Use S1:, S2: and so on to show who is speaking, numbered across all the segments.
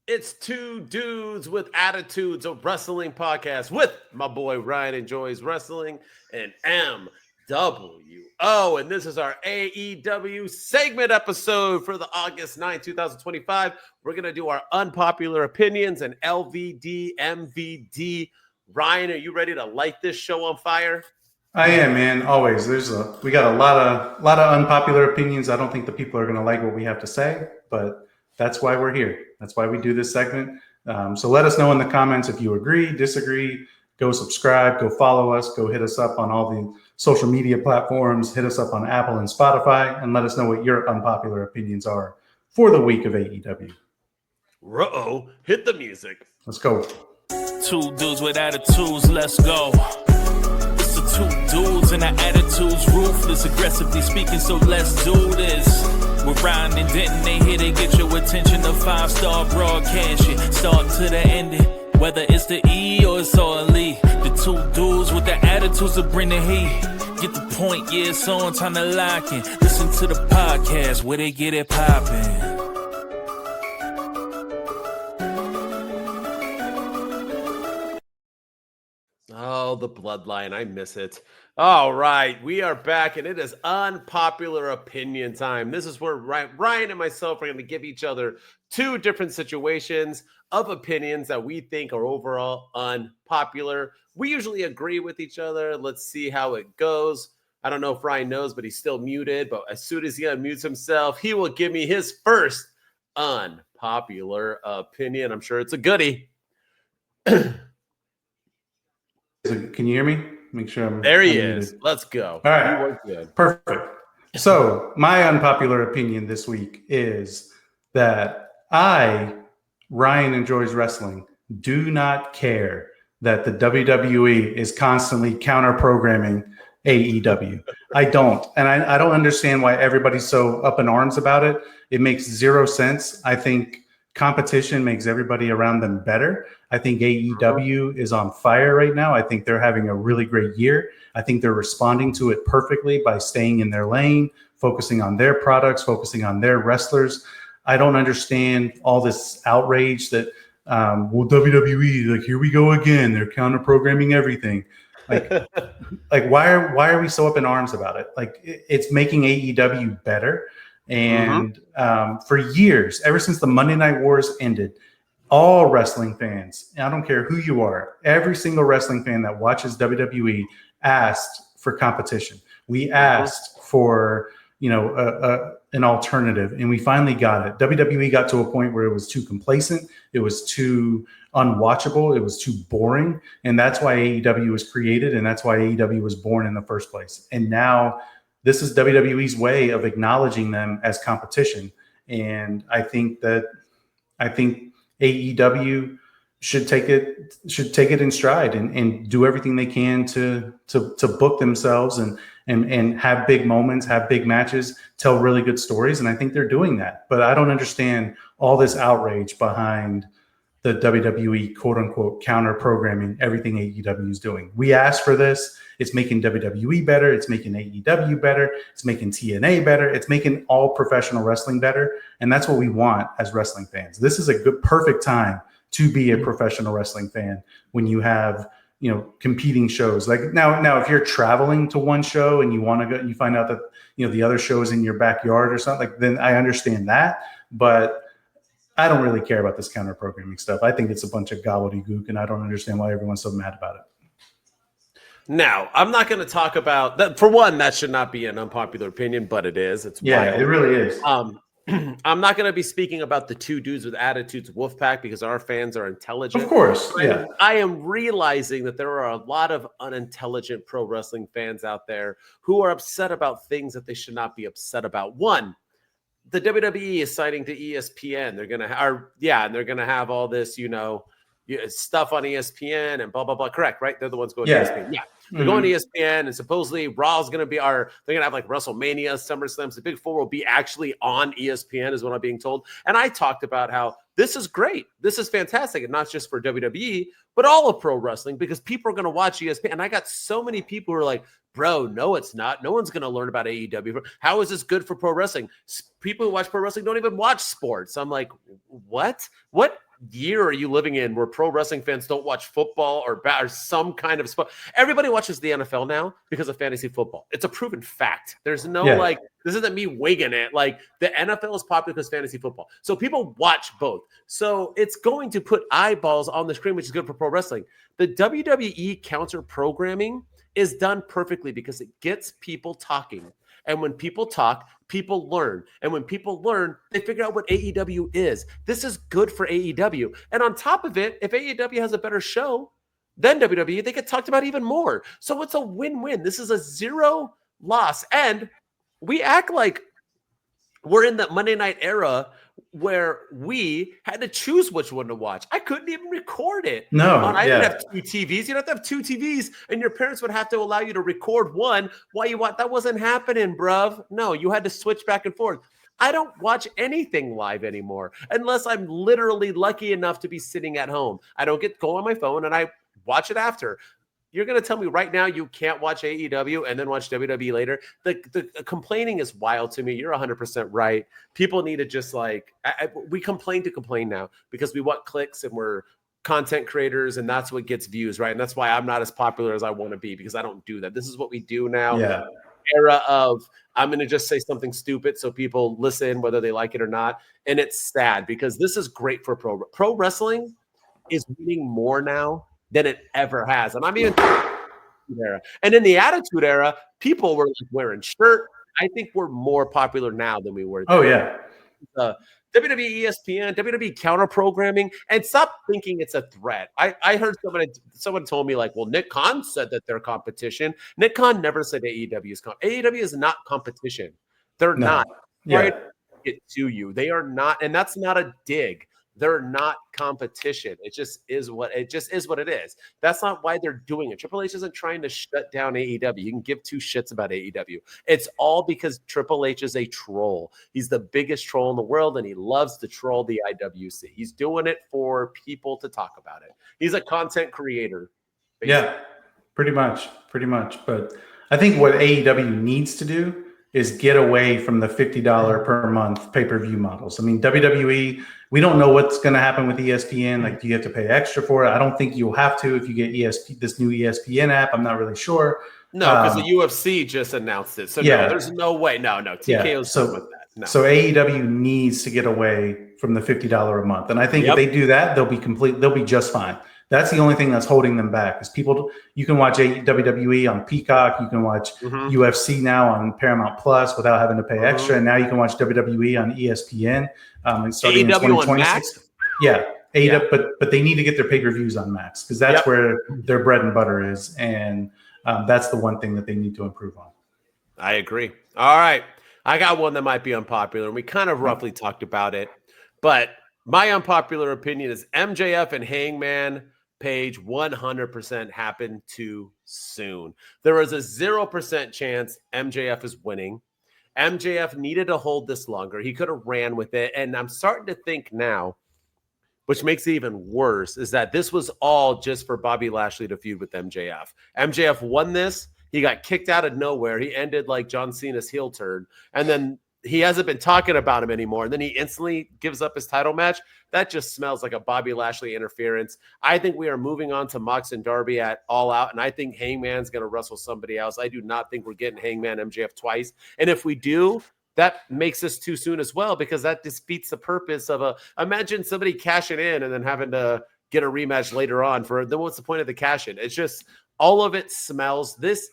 S1: It's two dudes with attitudes, of wrestling podcast with my boy Ryan Enjoys Wrestling and MWO. And this is our AEW segment episode for the August 9th, 2025. We're going to do our unpopular opinions and LVD, MVD. Ryan, are you ready to light this show on fire?
S2: I am, man. Always. We got a lot of unpopular opinions. I don't think the people are going to like what we have to say, but that's why we're here. That's why we do this segment. So let us know in the comments if you agree, disagree. Go subscribe, go follow us, go hit us up on all the social media platforms, hit us up on Apple and Spotify, and let us know what your unpopular opinions are for the week of AEW.
S1: Uh-oh, hit the music.
S2: Let's go.
S3: Two dudes with attitudes, let's go. It's the two dudes and our attitudes ruthless, aggressively speaking, so let's do this. We're Ryan and Denton, they here to get your attention. The 5-star broadcast, shit, start to the ending. Whether it's the E or it's all Lee, the two dudes with the attitudes that bring the heat. Get the point, yeah, it's on, time to lock in. Listen to the podcast where they get it poppin'.
S1: Oh, the bloodline. I miss it. All right. We are back, and it is unpopular opinion time. This is where Ryan and myself are going to give each other two different situations of opinions that we think are overall unpopular. We usually agree with each other. Let's see how it goes. I don't know if Ryan knows, but he's still muted. But as soon as he unmutes himself, he will give me his first unpopular opinion. I'm sure it's a goodie.
S2: Can you hear me? Make sure I'm
S1: there. He
S2: unmuted.
S1: is. Let's go.
S2: All right.
S1: Good.
S2: Perfect. So my unpopular opinion this week is that Ryan Enjoys Wrestling, do not care that the WWE is constantly counter-programming AEW. I don't. And I don't understand why everybody's so up in arms about it. It makes zero sense. I think competition makes everybody around them better. I think AEW is on fire right now. I think they're having a really great year. I think they're responding to it perfectly by staying in their lane, focusing on their products, focusing on their wrestlers. I don't understand all this outrage that, WWE, like, here we go again. They're counter-programming everything. Like why are we so up in arms about it? Like, it's making AEW better. And for years, ever since the Monday Night Wars ended, all wrestling fans, I don't care who you are, every single wrestling fan that watches WWE asked for competition. We asked for, an alternative, and we finally got it. WWE got to a point where it was too complacent. It was too unwatchable. It was too boring. And that's why AEW was created. And that's why AEW was born in the first place. And now this is WWE's way of acknowledging them as competition. And I think AEW should take it in stride and do everything they can to book themselves and have big moments, have big matches, tell really good stories. And I think they're doing that. But I don't understand all this outrage behind the WWE, quote unquote, counter programming everything AEW is doing. We asked for this. It's making WWE better. It's making AEW better. It's making TNA better. It's making all professional wrestling better. And that's what we want as wrestling fans. This is a perfect time to be a professional wrestling fan when you have, competing shows. Like now, if you're traveling to one show and you want to go, you find out that, the other show is in your backyard or something, like, then I understand that. But I don't really care about this counter programming stuff. I think it's a bunch of gobbledygook, and I don't understand why everyone's so mad about it.
S1: Now, I'm not going to talk about that. For one, that should not be an unpopular opinion, but it is. It's wild.
S2: It really is.
S1: I'm not going to be speaking about the two dudes with attitudes, Wolfpack, because our fans are intelligent.
S2: Of course, yeah.
S1: I am realizing that there are a lot of unintelligent pro wrestling fans out there who are upset about things that they should not be upset about. One, the WWE is signing to ESPN. They're gonna have all this, stuff on ESPN and blah blah blah. Correct, right? They're the ones going to ESPN. Yeah, they're going to ESPN, and supposedly Raw's gonna be they're gonna have like WrestleMania, SummerSlams. The Big Four will be actually on ESPN, is what I'm being told. And I talked about how this is great. This is fantastic, and not just for WWE, but all of pro wrestling, because people are gonna watch ESPN. And I got so many people who are like, bro, no, it's not. No one's going to learn about AEW. How is this good for pro wrestling? People who watch pro wrestling don't even watch sports. I'm like, what? year are you living in where pro wrestling fans don't watch football or some kind of sport? Everybody watches the NFL now because of fantasy football. It's a proven fact. There's no like, this isn't me wigging it. Like the NFL is popular because fantasy football. So people watch both. So it's going to put eyeballs on the screen, which is good for pro wrestling. The WWE counter programming is done perfectly because it gets people talking. And when people talk, people learn. And when people learn, they figure out what AEW is. This is good for AEW. And on top of it, if AEW has a better show than WWE, they get talked about even more. So it's a win-win. This is a zero loss. And we act like we're in that Monday night era where we had to choose which one to watch. I couldn't even record it. I didn't have two TVs. You don't have to have two TVs, and your parents would have to allow you to record one while you watch. That wasn't happening, bruv. No, you had to switch back and forth. I don't watch anything live anymore unless I'm literally lucky enough to be sitting at home. I don't go on my phone, and I watch it after. You're going to tell me right now you can't watch AEW and then watch WWE later? The complaining is wild to me. You're 100% right. People need to just we complain to complain now because we want clicks and we're content creators and that's what gets views, right? And that's why I'm not as popular as I want to be because I don't do that. This is what we do now.
S2: Yeah.
S1: Era of I'm going to just say something stupid so people listen whether they like it or not. And it's sad because this is great for pro wrestling is winning more now than it ever has. And I'm even era. And in the Attitude Era, people were like wearing shirts. I think we're more popular now than we were then.
S2: Oh, yeah.
S1: WWE ESPN, WWE Counterprogramming, and stop thinking it's a threat. I heard someone told me like, well, Nick Khan said that they're competition. Nick Khan never said AEW is AEW is not competition. They're not. Right? Get to you. They are not, and that's not a dig. They're not competition. It just is what it is. That's not why they're doing it. Triple H isn't trying to shut down AEW. You can give two shits about AEW. It's all because Triple H is a troll. He's the biggest troll in the world, and he loves to troll the IWC. He's doing it for people to talk about it. He's a content creator. Basically.
S2: Yeah, pretty much. But I think what AEW needs to do is get away from the $50 per month pay-per-view models. I mean, WWE, we don't know what's going to happen with ESPN. Like, do you have to pay extra for it? I don't think you'll have to if you get this new ESPN app. I'm not really sure.
S1: No, because the UFC just announced it. So no, there's no way. No, TKO's done with that. No. So
S2: AEW needs to get away from the $50 a month. And I think if they do that, they'll be just fine. That's the only thing that's holding them back is you can watch WWE on Peacock. You can watch UFC now on Paramount Plus without having to pay extra. And now you can watch WWE on ESPN. And starting
S1: AEW
S2: in 2026.
S1: on Max?
S2: Yeah. AEW, but they need to get their pay-per-views on Max because that's where their bread and butter is. And that's the one thing that they need to improve on.
S1: I agree. All right. I got one that might be unpopular, and we kind of roughly talked about it. But my unpopular opinion is MJF and Hangman Page 100% happened too soon. There was a 0% chance MJF is winning. MJF needed to hold this longer. He could have ran with it. And I'm starting to think now, which makes it even worse, is that this was all just for Bobby Lashley to feud with MJF. MJF won this. He got kicked out of nowhere. He ended like John Cena's heel turn. And then he hasn't been talking about him anymore. And then he instantly gives up his title match. That just smells like a Bobby Lashley interference. I think we are moving on to Mox and Darby at All Out. And I think Hangman's going to wrestle somebody else. I do not think we're getting Hangman MJF twice. And if we do, that makes us too soon as well, because that defeats the purpose of imagine somebody cashing in and then having to get a rematch later on then what's the point of the cash in? It's just all of it smells this.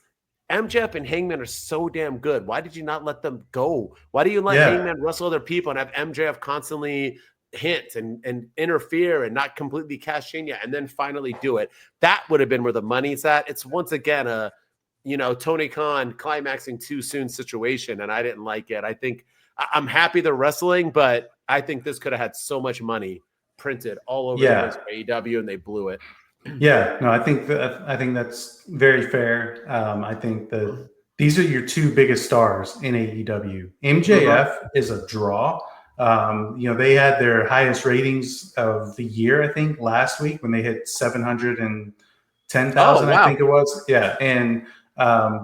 S1: MJF and Hangman are so damn good. Why did you not let them go? Why do you let Hangman wrestle other people and have MJF constantly hint and interfere and not completely cash in yet and then finally do it? That would have been where the money's at. It's once again a, Tony Khan climaxing too soon situation, and I didn't like it. I think I'm happy they're wrestling, but I think this could have had so much money printed all over the place for AEW, and they blew it.
S2: Yeah, no, I think that's very fair. I think that these are your two biggest stars in AEW. MJF is a draw. They had their highest ratings of the year, I think, last week when they hit 710,000. I think it was. Yeah, and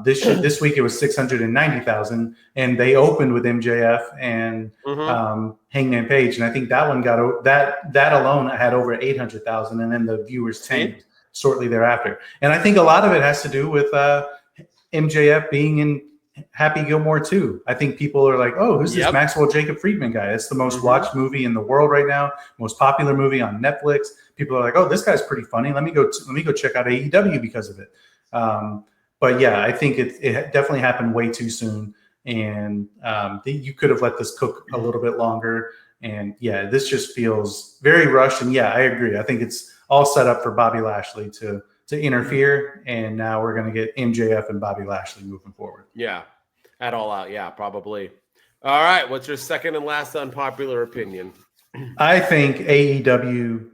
S2: This week it was 690,000, and they opened with MJF and Hangman Page, and I think that one got that alone had over 800,000, and then the viewers tanked shortly thereafter. And I think a lot of it has to do with MJF being in Happy Gilmore 2. I think people are like, oh, who's this Maxwell Jacob Friedman guy? It's the most watched movie in the world right now, most popular movie on Netflix. People are like, oh, this guy's pretty funny. Let me go check out AEW because of it. But yeah, I think it definitely happened way too soon, and you could have let this cook a little bit longer. And yeah, this just feels very rushed. And yeah, I agree. I think it's all set up for Bobby Lashley to interfere, and now we're going to get MJF and Bobby Lashley moving forward.
S1: Yeah, at All Out. Yeah, probably. All right, what's your second and last unpopular opinion?
S2: I think AEW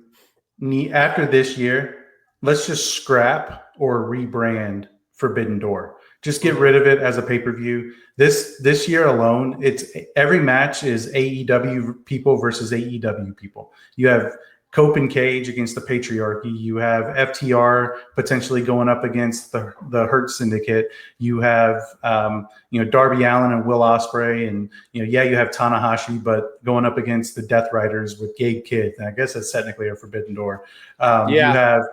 S2: after this year, let's just scrap or rebrand Forbidden Door. Just get rid of it as a pay-per-view. This year alone, it's every match is AEW people versus AEW people. You have Cope and Cage against the Patriarchy. You have FTR potentially going up against the Hurt Syndicate. You have Darby Allin and Will Ospreay, and you have Tanahashi, but going up against the Death Riders with Gabe Kidd. And I guess that's technically a Forbidden Door. You have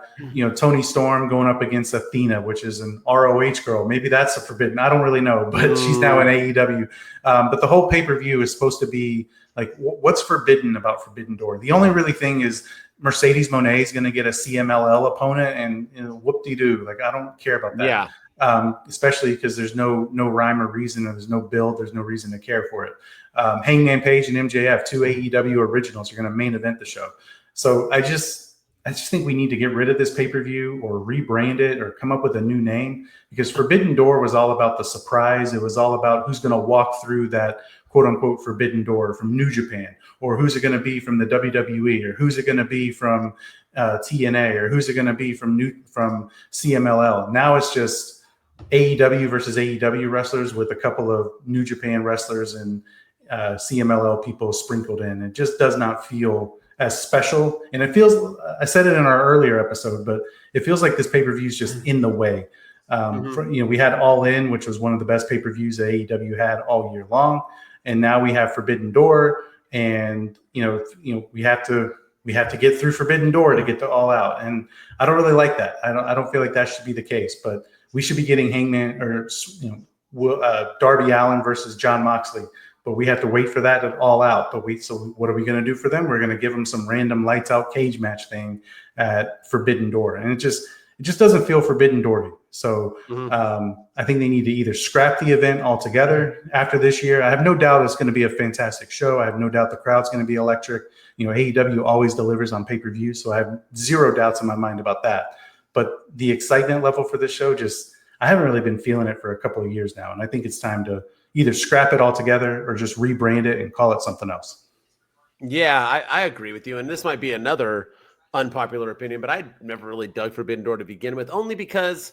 S2: Toni Storm going up against Athena, which is an ROH girl. Maybe that's a Forbidden. I don't really know, but she's now in AEW. But the whole pay-per-view is supposed to be like, what's forbidden about Forbidden Door? The only really thing is Mercedes Moné is going to get a CMLL opponent, and whoop-de-doo. Like, I don't care about that. Yeah. Especially because there's no rhyme or reason, or there's no build. There's no reason to care for it. Hangman Page and MJF, two AEW originals, are going to main event the show. So I just think we need to get rid of this pay-per-view or rebrand it or come up with a new name, because Forbidden Door was all about the surprise. It was all about who's going to walk through that quote-unquote Forbidden Door from New Japan, or who's it going to be from the WWE, or who's it going to be from TNA, or who's it going to be from CMLL. Now it's just AEW versus AEW wrestlers with a couple of New Japan wrestlers and CMLL people sprinkled in. It just does not feel as special. And it feels, I said it in our earlier episode, but it feels like this pay-per-view is just in the way. We had All In, which was one of the best pay-per-views that AEW had all year long. And now we have Forbidden Door, and we have to get through Forbidden Door to get to All Out, and I don't really like that. I don't feel like that should be the case. But we should be getting Hangman or Darby Allin versus Jon Moxley, but we have to wait for that at All Out. So what are we going to do for them? We're going to give them some random lights out cage match thing at Forbidden Door, and it just doesn't feel Forbidden Door. So I think they need to either scrap the event altogether after this year. I have no doubt it's going to be a fantastic show. I have no doubt the crowd's going to be electric. AEW always delivers on pay-per-view, so I have zero doubts in my mind about that. But the excitement level for this show, I haven't really been feeling it for a couple of years now, and I think it's time to either scrap it altogether or just rebrand it and call it something else.
S1: Yeah, I agree with you, and this might be another unpopular opinion, but I never really dug Forbidden Door to begin with, only because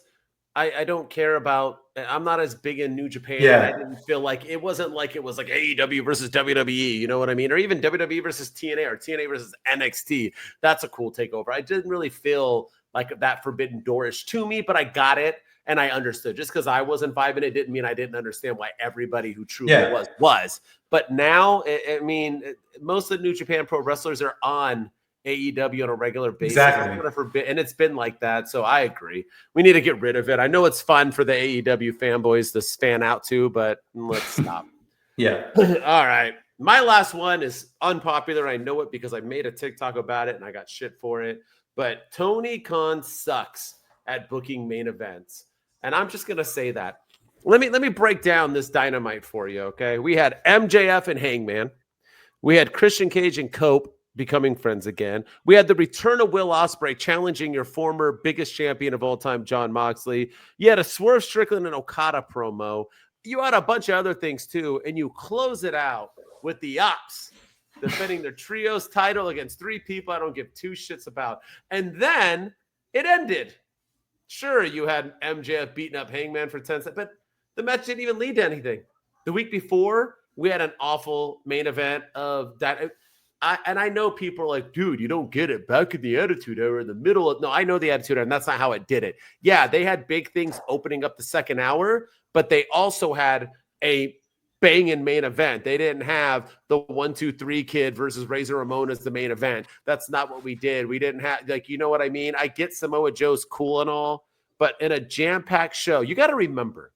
S1: I don't care about. I'm not as big in New Japan. Yeah. I didn't feel like it was like AEW versus WWE. You know what I mean? Or even WWE versus TNA, or TNA versus NXT. That's a cool takeover. I didn't really feel like that Forbidden Door-ish to me, but I got it and I understood. Just because I wasn't vibing it didn't mean I didn't understand why everybody who truly was. But now, most of the New Japan Pro wrestlers are on AEW on a regular basis. Exactly. And it's been like that. So I agree. We need to get rid of it. I know it's fun for the AEW fanboys to span out to, but let's stop.
S2: Yeah.
S1: All right. My last one is unpopular. I know it because I made a TikTok about it and I got shit for it. But Tony Khan sucks at booking main events. And I'm just going to say that. Let me break down this dynamite for you, okay? We had MJF and Hangman. We had Christian Cage and Cope becoming friends again. We had the return of Will Ospreay challenging your former biggest champion of all time, Jon Moxley. You had a Swerve Strickland and Okada promo. You had a bunch of other things too, and you close it out with the Ops defending their trios title against three people I don't give two shits about. And then it ended. Sure, you had MJF beating up Hangman for 10 seconds, but the match didn't even lead to anything. The week before, we had an awful main event of that. I know people are like, dude, you don't get it. Back in the Attitude Era, in the middle of, no, I know the Attitude Era, and that's not how it did it. Yeah, they had big things opening up the second hour, but they also had a banging main event. They didn't have the 1, 2, 3 kid versus Razor Ramon as the main event. That's not what we did. We didn't have, like, you know what I mean? I get Samoa Joe's cool and all, but in a jam-packed show, you got to remember,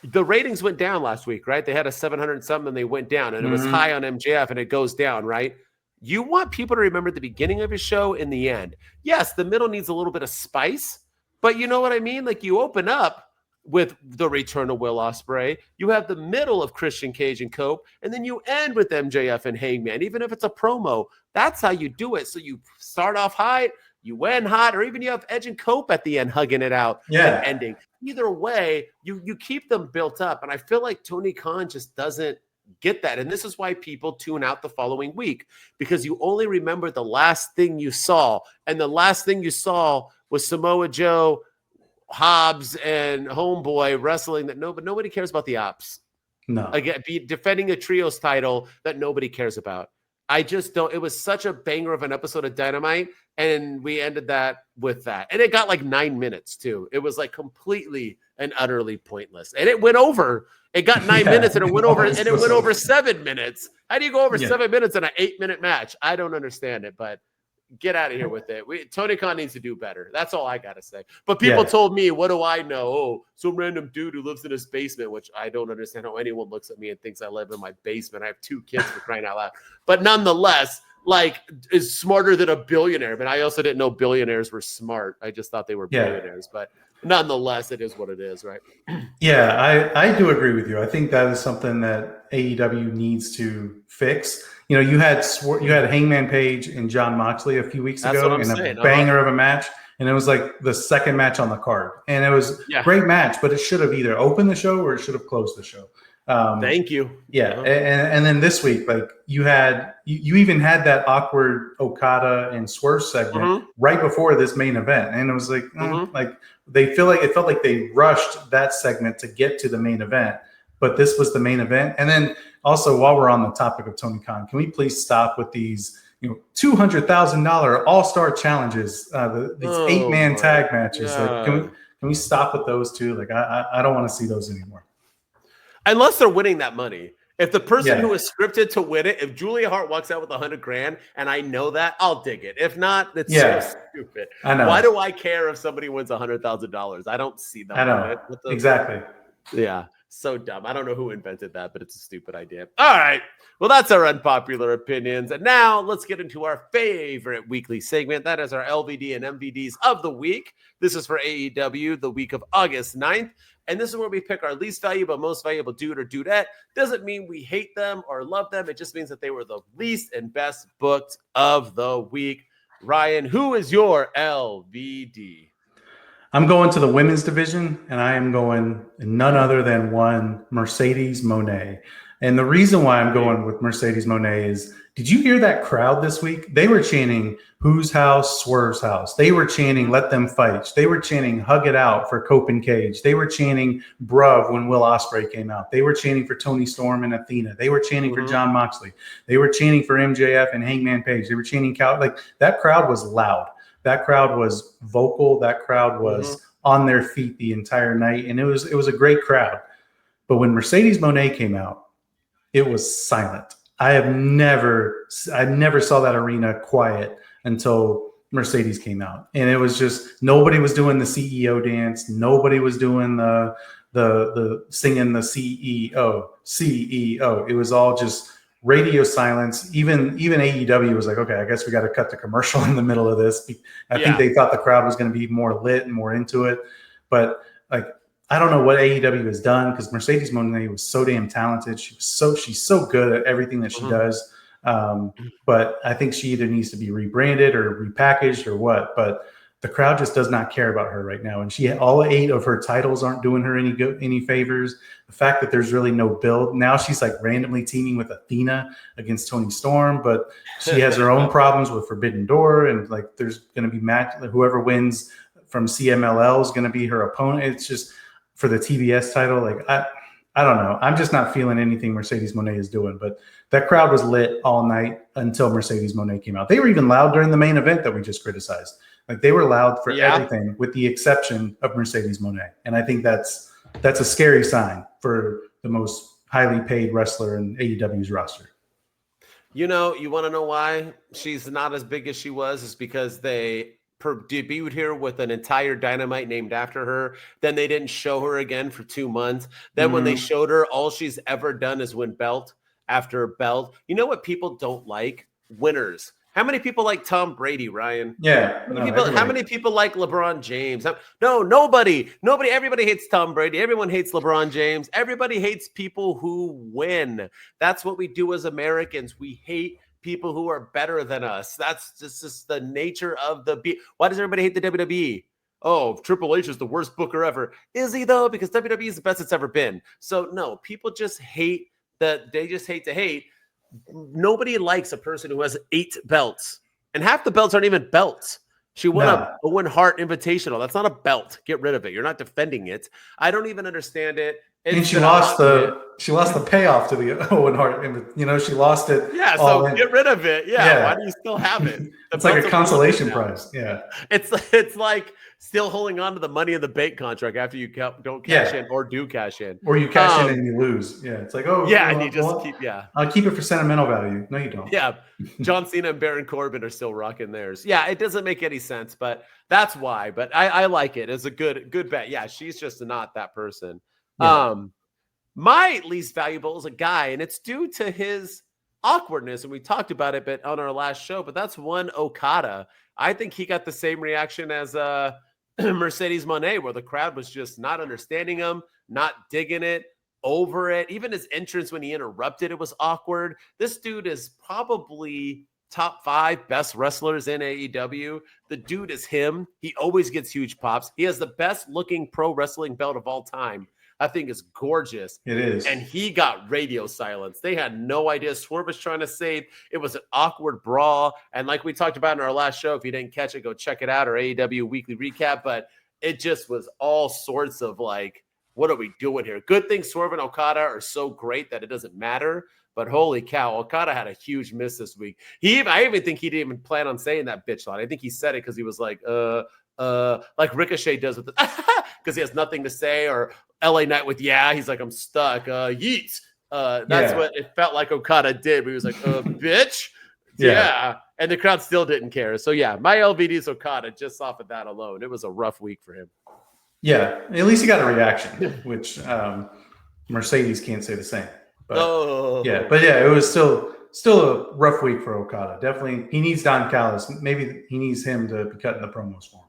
S1: the ratings went down last week, right? They had a 700 something and they went down, and it was high on MJF and it goes down, right? You want people to remember the beginning of his show and the end. Yes, the middle needs a little bit of spice, but you know what I mean? Like, you open up with the return of Will Ospreay, you have the middle of Christian Cage and Cope, and then you end with MJF and Hangman, even if it's a promo. That's how you do it. So you start off high, you end hot, or even you have Edge and Cope at the end hugging it out and ending. Either way, you keep them built up, and I feel like Tony Khan just doesn't get that. And this is why people tune out the following week, because you only remember the last thing you saw, and the last thing you saw was Samoa Joe, Hobbs, and Homeboy wrestling that nobody cares about the ops.
S2: No.
S1: Again, defending a trios title that nobody cares about. I just don't. It was such a banger of an episode of Dynamite, and we ended that with that. And it got like 9 minutes too. It was like completely and utterly pointless. And it went over. It got 9 minutes, and it went over. And it went over 7 minutes. How do you go over 7 minutes in an 8-minute match? I don't understand it, but get out of here with it. Tony Khan needs to do better. That's all I got to say. But people told me, what do I know? Oh, some random dude who lives in his basement, which I don't understand how anyone looks at me and thinks I live in my basement. I have 2 kids, for crying out loud. But nonetheless, like, is smarter than a billionaire. But I also didn't know billionaires were smart. I just thought they were billionaires. But nonetheless, it is what it is, right?
S2: Yeah, I do agree with you. I think that is something that AEW needs to fix. You know, you had Hangman Page and John Moxley a few weeks ago in a banger of a match, and it was like the second match on the card, and it was a great match, but it should have either opened the show or it should have closed the show.
S1: Thank you.
S2: Yeah, and then this week, like, you even had that awkward Okada and Swerve segment right before this main event, and it was like, like it felt like they rushed that segment to get to the main event, but this was the main event. And then also, while we're on the topic of Tony Khan, can we please stop with these, $200,000 all-star challenges, these 8-man tag matches? Like, can we stop with those too? Like, I don't want to see those anymore.
S1: Unless they're winning that money. If the person who is scripted to win it, if Julia Hart walks out with $100,000 and I know that, I'll dig it. If not, that's so stupid.
S2: I know.
S1: Why do I care if somebody wins $100,000? I don't see them.
S2: I know. Exactly.
S1: Yeah. So dumb. I don't know who invented that, but it's a stupid idea. All right. Well, that's our unpopular opinions. And now let's get into our favorite weekly segment. That is our LVD and MVDs of the week. This is for AEW, the week of August 9th. And this is where we pick our least valuable, most valuable dude or dudette. Doesn't mean we hate them or love them. It just means that they were the least and best booked of the week. Ryan, who is your LVD?
S2: I'm going to the women's division, and I am going none other than one Mercedes Moné. And the reason why I'm going with Mercedes Moné is, did you hear that crowd this week? They were chanting, "Whose house? Swerve's house." They were chanting, "Let them fight." They were chanting, "Hug it out" for Cope and Cage. They were chanting, "Bruv" when Will Ospreay came out. They were chanting for Tony Storm and Athena. They were chanting for John Moxley. They were chanting for MJF and Hangman Page. They were chanting, like, that crowd was loud. That crowd was vocal. That crowd was on their feet the entire night. And it was a great crowd. But when Mercedes Moné came out, it was silent. I never saw that arena quiet until Mercedes came out. And it was just, nobody was doing the CEO dance. Nobody was doing the singing the CEO. It was all just radio silence. Even AEW was like, okay, I guess we got to cut the commercial in the middle of this. I think they thought the crowd was going to be more lit and more into it. But, like, I don't know what AEW has done, because Mercedes Moné was so damn talented. She's so good at everything that she does. But I think she either needs to be rebranded or repackaged or what. But the crowd just does not care about her right now. And all 8 of her titles aren't doing her any favors. The fact that there's really no build. Now she's like randomly teaming with Athena against Tony Storm, but she has her own problems with Forbidden Door. And, like, there's going to be whoever wins from CMLL is going to be her opponent. It's just, for the TBS title, like, I don't know. I'm just not feeling anything Mercedes Moné is doing. But that crowd was lit all night until Mercedes Moné came out. They were even loud during the main event that we just criticized. Like they were loud for everything with the exception of Mercedes Moné. And I think that's a scary sign for the most highly paid wrestler in AEW's roster.
S1: You know, you want to know why she's not as big as she was? Is because they debuted her with an entire Dynamite named after her. Then they didn't show her again for 2 months. Then when they showed her, all she's ever done is win belt after belt. You know what people don't like? Winners. How many people like Tom Brady, Ryan?
S2: Yeah.
S1: How many people like LeBron James? No, nobody. Everybody hates Tom Brady. Everyone hates LeBron James. Everybody hates people who win. That's what we do as Americans. We hate people who are better than us. That's just the nature of the beat. Why does everybody hate the WWE? Oh, Triple H is the worst booker ever. Is he though? Because WWE is the best it's ever been. So no, people just hate that. They just hate to hate. Nobody likes a person who has 8 belts, and half the belts aren't even belts. She won a Owen Hart Invitational. That's not a belt. Get rid of it. You're not defending it. I don't even understand it.
S2: And she lost the payoff to the Owen Hart. She lost it.
S1: Yeah, so get rid of it. Yeah, why do you still have it?
S2: It's like a consolation prize. Yeah,
S1: it's like still holding on to the Money in the Bank contract after you don't cash in or do cash in,
S2: or you cash in and you lose. Yeah, it's like
S1: and you just keep
S2: I'll keep it for sentimental value. No, you don't.
S1: Yeah, John Cena and Baron Corbin are still rocking theirs. Yeah, it doesn't make any sense, but that's why. But I like it. It's a good bet. Yeah, she's just not that person. Yeah. My least valuable is a guy, and it's due to his awkwardness, and we talked about it on our last show, but that's one Okada. I think he got the same reaction as Mercedes Moné, where the crowd was just not understanding him, not digging it, over it. Even his entrance when he interrupted, it was awkward. This dude is probably top 5 best wrestlers in AEW. The dude is him. He always gets huge pops. He has the best looking pro wrestling belt of all time. I think it's gorgeous.
S2: It is.
S1: And he got radio silence. They had no idea. Swerve was trying to save. It was an awkward brawl. And like we talked about in our last show, if you didn't catch it, go check it out, our AEW weekly recap. But it just was all sorts of like, what are we doing here? Good thing Swerve and Okada are so great that it doesn't matter. But holy cow, Okada had a huge miss this week. I even think he didn't even plan on saying that bitch line. I think he said it because he was like Ricochet does with the because he has nothing to say, or LA Knight with he's like, I'm stuck. Yeet. That's what it felt like Okada did. But he was like, bitch. Yeah. And the crowd still didn't care. So yeah, my LVD is Okada just off of that alone. It was a rough week for him. Yeah,
S2: at least he got a reaction, which Mercedes can't say the same. But, it was still a rough week for Okada. Definitely, he needs Don Callis. Maybe he needs him to be cutting the promos for him.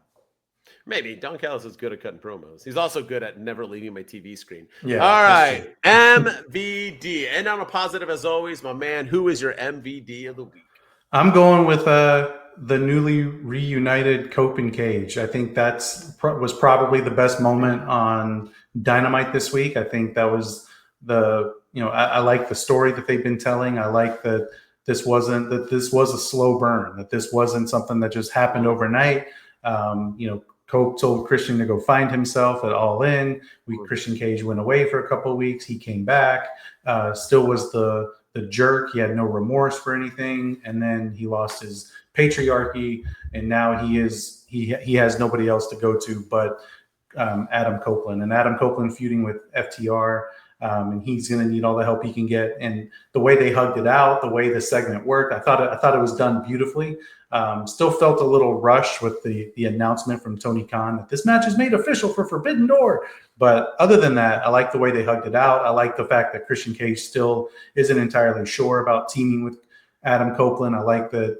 S1: Maybe. Don Callis is good at cutting promos. He's also good at never leaving my TV screen. Yeah. All right. MVD. And on a positive, as always, my man, who is your MVD of the week?
S2: I'm going with the newly reunited Cope and Cage. I think was probably the best moment on Dynamite this week. I think that was I like the story that they've been telling. I like that this was a slow burn, that this wasn't something that just happened overnight. Cope told Christian to go find himself at All In. Christian Cage went away for a couple of weeks. He came back, still was the jerk. He had no remorse for anything. And then he lost his patriarchy. And now he has nobody else to go to but Adam Copeland. And Adam Copeland feuding with FTR. And he's going to need all the help he can get. And the way they hugged it out, the way the segment worked, I thought it was done beautifully. Still felt a little rushed with the announcement from Tony Khan that this match is made official for Forbidden Door. But other than that, I like the way they hugged it out. I like the fact that Christian Cage still isn't entirely sure about teaming with Adam Copeland. I like that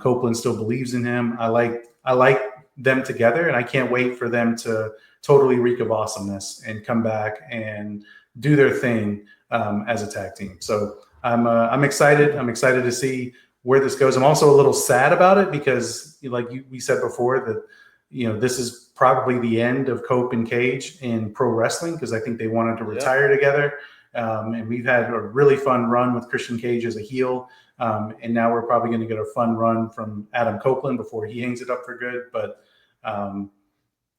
S2: Copeland still believes in him. I like them together, and I can't wait for them to totally reek of awesomeness and come back and do their thing as a tag team. So I'm excited. I'm excited to see where this goes. I'm also a little sad about it because, like we said before, that this is probably the end of Cope and Cage in pro wrestling, because I think they wanted to retire together. And we've had a really fun run with Christian Cage as a heel. And now we're probably going to get a fun run from Adam Copeland before he hangs it up for good. But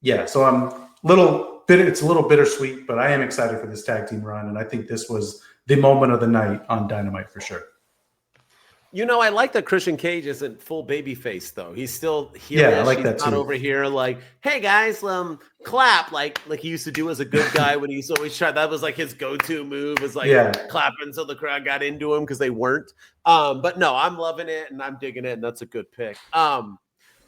S2: Yeah, so it's a little bittersweet, but I am excited for this tag team run, and I think this was the moment of the night on Dynamite for sure.
S1: I like that Christian Cage isn't full baby face though. He's still here.
S2: Yeah, I like that
S1: not
S2: too.
S1: Over here, like, hey guys, clap like he used to do as a good guy when he used to always try. That was like his go-to move, was like clapping so the crowd got into him because they weren't. But no, I'm loving it and I'm digging it, and that's a good pick.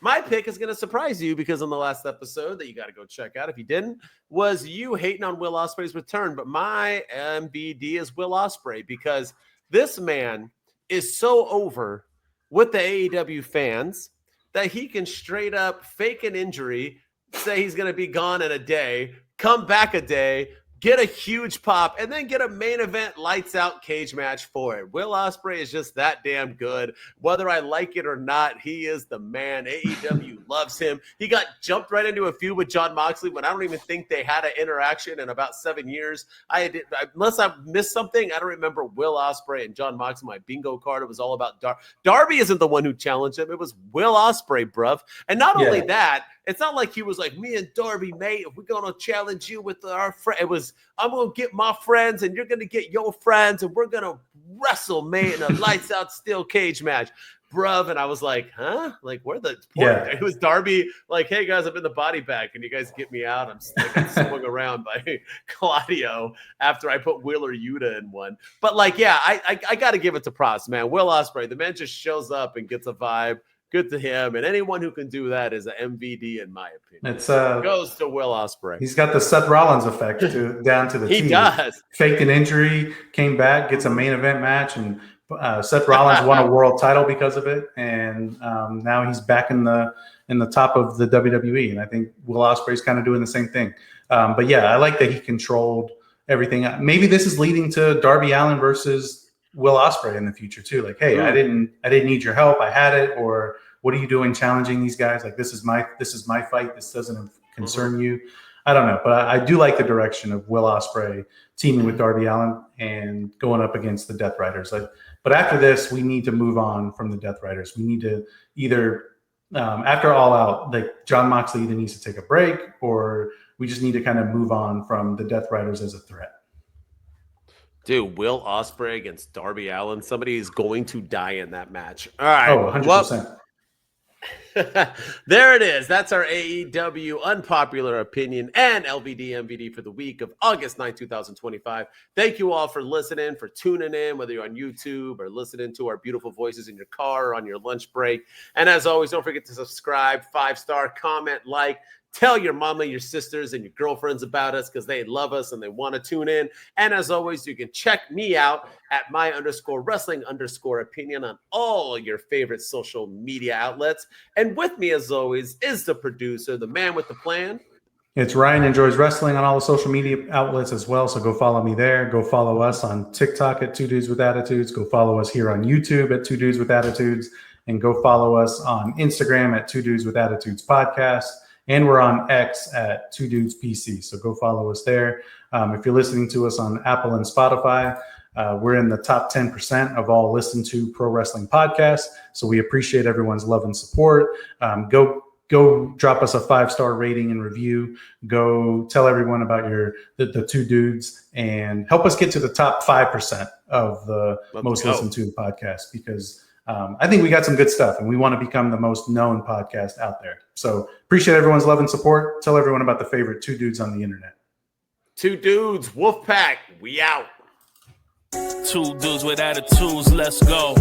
S1: My pick is going to surprise you because on the last episode that you got to go check out if you didn't, was you hating on Will Ospreay's return. But my MBD is Will Ospreay because this man is so over with the AEW fans that he can straight up fake an injury, say he's going to be gone in a day, come back a day, get a huge pop, and then get a main event lights out cage match for it. Will Ospreay is just that damn good. Whether I like it or not, he is the man. AEW loves him. He got jumped right into a feud with Jon Moxley when I don't even think they had an interaction in about 7 years. Unless I missed something, I don't remember Will Ospreay and Jon Moxley. My bingo card, it was all about Darby isn't the one who challenged him. It was Will Ospreay, bruv. And not only that, it's not like he was like, me and Darby, mate, if we're going to challenge you with our friend. It was, I'm going to get my friends and you're going to get your friends and we're going to wrestle, mate, in a lights out steel cage match. Bruv. And I was like, huh? Like, where the It was Darby like, hey guys, I'm in the body bag. Can you guys get me out? I'm swung around by Claudio after I put Wheeler Yuta in one. But like, yeah, I got to give it to props, man. Will Ospreay, the man just shows up and gets a vibe. Good to him, and anyone who can do that is an MVD, in my opinion.
S2: It
S1: goes to Will Ospreay.
S2: He's got the Seth Rollins effect down to the T.
S1: He does.
S2: Faked an injury, came back, gets a main event match, and Seth Rollins won a world title because of it. And now he's back in the top of the WWE, and I think Will Ospreay's kind of doing the same thing. But yeah, I like that he controlled everything. Maybe this is leading to Darby Allin versus Will Ospreay in the future too. Like, hey, I didn't need your help. I had it. Or what are you doing challenging these guys? Like, this is my fight. This doesn't concern you. I don't know, but I do like the direction of Will Ospreay teaming with Darby Allin and going up against the Death Riders. But after this, we need to move on from the Death Riders. We need to either after All Out, like Jon Moxley either needs to take a break, or we just need to kind of move on from the Death Riders as a threat.
S1: Dude, Will Ospreay against Darby Allin. Somebody is going to die in that match. All right.
S2: Oh, 100%.
S1: There it is. That's our AEW Unpopular Opinion and LVD MVD for the week of August 9, 2025. Thank you all for listening, for tuning in, whether you're on YouTube or listening to our beautiful voices in your car or on your lunch break. And as always, don't forget to subscribe, 5-star, comment, like. Tell your mama, your sisters, and your girlfriends about us because they love us and they want to tune in. And as always, you can check me out at my_wrestling_opinion on all your favorite social media outlets. And with me, as always, is the producer, the man with the plan.
S2: It's Ryan Enjoys Wrestling on all the social media outlets as well. So go follow me there. Go follow us on TikTok at 2 Dudes with Attitudes. Go follow us here on YouTube at 2 Dudes with Attitudes. And go follow us on Instagram at 2 Dudes with Attitudes Podcast. And we're on X at 2 Dudes PC. So go follow us there. If you're listening to us on Apple and Spotify, we're in the top 10% of all listened to pro wrestling podcasts. So we appreciate everyone's love and support. Go drop us a 5-star rating and review. Go tell everyone about the 2 Dudes and help us get to the top 5% of the most listened to podcast, because I think we got some good stuff and we want to become the most known podcast out there. So appreciate everyone's love and support. Tell everyone about the favorite 2 Dudes on the internet.
S1: 2 Dudes, Wolfpack, we out.
S3: 2 dudes with attitudes, let's go.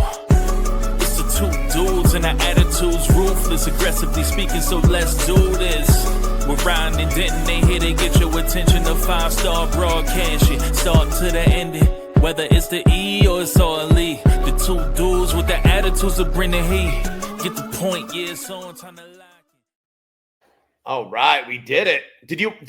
S3: It's the 2 dudes and our attitudes ruthless, aggressively speaking, so let's do this. We're Ryan and Denton, they here to get your attention. The 5-star broadcast shit, start to the ending. Whether it's the E or it's all E, the 2 dudes with the attitudes that bring the heat. Get the point, yeah, it's on time to lock it.
S1: All right, we did it. Did you watch